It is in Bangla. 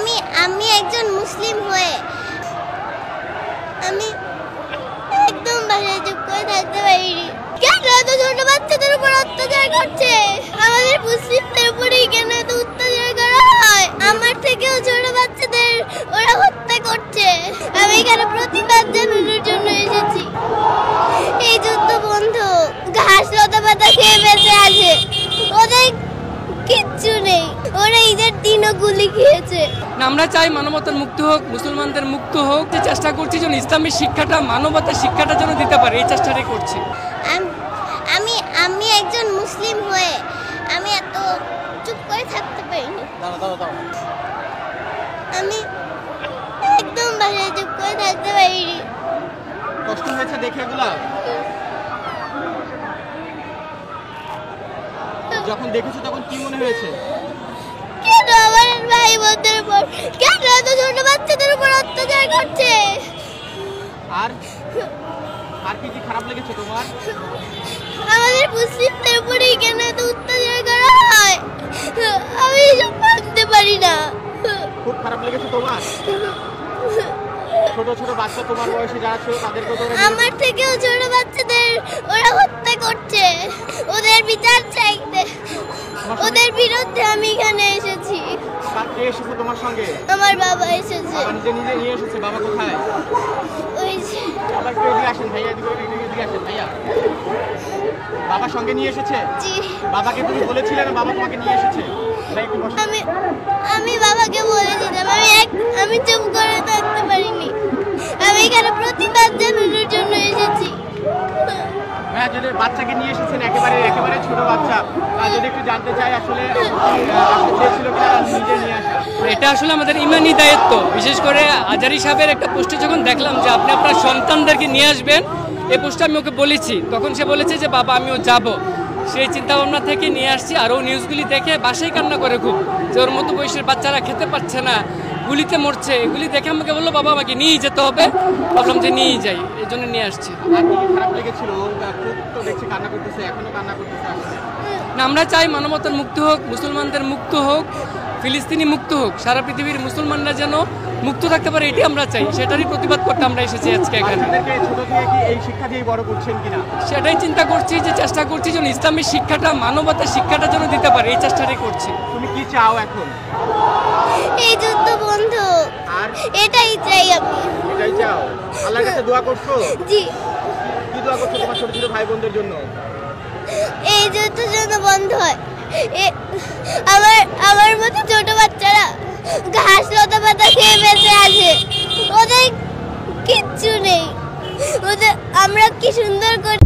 আমি আমি একজন মুসলিম হয়ে আমি একদম বাসায় চুপ করে থাকতে পারিনি। কেন এত ছোট বাচ্চাদের উপর অত্যাচার করছে? আমাদের মুসলিমদের উপরেই কেন এত অত্যাচার করা হয়? আমার থেকেও ছোট বাচ্চাদের ওরা হত্যা করছে। আমি এখানে প্রতিবাদ জানানোর জন্য এসেছি। এই যুদ্ধ বন্ধ, ঘাস লতা পাতা খেয়ে বেঁচে আছে, ওদের কিচ্ছু নেই, ওরা ঈদের দিনও গুলি খেয়েছে। আমরা চাই মানবতার মুক্ত হোক, মুসলমানদের মুক্ত হোক। যে চেষ্টা করছি যেন ইসলামের শিক্ষাটা, মানবতার শিক্ষাটা যেন দিতে পারে, এই চেষ্টাটাই করছি। আমি একজন মুসলিম হয়ে আমি এত চুপ করে থাকতে পারিনি। আমি একদম বাসায় চুপ করে থাকতে পারিনি। কষ্ট হয়েছে দেখে এগুলা? যখন দেখেছো তখন কি মনে হয়েছে? কেন আমার ভাই বোনদের উপর, কেন এত ছোট বাচ্চাদের উপর অত্যাচার করছে? আর আর কি কি খারাপ লেগেছে তোমার? আমাদের মুসলিমদের উপরেই কেন এত অত্যাচার করা হয়? আমি এসব মানতে পারি না। খুব খারাপ লেগেছে তোমার? ছোট ছোট বাচ্চা তোমার বয়সে যারা ছিল তাদেরকে তো আমার থেকেও ছোট বাচ্চাদের ওরা হত্যা করছে, ওদের বিচার চাইতে, ওদের বিরুদ্ধে আমি এখানে এসেছি। কে এসেছে তোমার সঙ্গে? আমার বাবা এসেছে। বাবা নিজে নিজে নিয়ে এসেছে? বাবা কোথায়? ওই যে বাবা একটু এদিকে আসেন ভাইয়া, এদিকে আসেন ভাইয়া। বাবা সঙ্গে নিয়ে এসেছে? জি। বাবাকে তুমি বলেছিলে না বাবা তোমাকে নিয়ে এসেছে? ভাই একটু বসো। আমি বাবাকে বলেছিলাম, আমি চুপ করে থাকতে পারিনি। আমি এখানে প্রতিবাদ জানানোর জন্য এসেছি। হ্যাঁ, যদি বাচ্চাকে নিয়ে এসেছেন, একেবারে ছোট বাচ্চা, যদি একটু জানতে চাই আসলে চেয়েছিল কিনা নিজে নিয়ে আসা? এটা আসলে আমাদের ইমানি দায়িত্ব। বিশেষ করে আজারি সাহেবের একটা পোস্টে যখন দেখলাম যে আপনি আপনার সন্তানদেরকে নিয়ে আসবেন, এই পোস্টটা আমি ওকে বলেছি, তখন সে বলেছে যে বাবা আমিও যাব। সেই চিন্তা ভাবনা থেকে নিয়ে আসছি। আর ও নিউজগুলি দেখে বাসায় কান্না করে খুব, যে ওর মতো বয়সের বাচ্চারা খেতে পারছে না, গুলিতে মরছে। এগুলি দেখে আমাকে বললো বাবা আমাকে নিয়েই যেতে হবে। ভাবলাম যে নিয়েই যাই, এই জন্য নিয়ে আসছি। আর কি খারাপ লেগেছিল? খুব তো দেখছি কান্না করতেছে, এখনো কান্না করতেছে আসলে। না, আমরা চাই মানবতার মুক্ত হোক, মুসলমানদের মুক্ত হোক, ফিলিস্তিনি মুক্ত হোক, সারা পৃথিবীর মুসলমানরা যেন মুক্ত থাকতে পারে, এটি আমরা চাই। সেটারই প্রতিবাদ করতে আমরা এসেছি আজকে এখানে। ছোট থেকে কি এই শিক্ষা দিয়ে বড় করছেন কিনা সেটাই চিন্তা করছি, যে চেষ্টা করছি যেন ইসলামের শিক্ষাটা, মানবতার শিক্ষাটা যেন দিতে পারে, এই চেষ্টাটাই করছি। তুমি কি চাও এখন? এই যুদ্ধ বন্ধ, আর এটাই চাই আমি। এটাই চাও? আল্লাহর কাছে দোয়া করছো? জি। কি দোয়া করছো তোমার ছোট ছোট ভাই বোনদের জন্য? এই যুদ্ধ যেন বন্ধ হয়। আমার মতো ছোট বাচ্চারা ঘাস লতা পাতা খেয়ে বেঁচে আছে, ওদের কিচ্ছু নেই, ওদের আমরা কি সুন্দর করে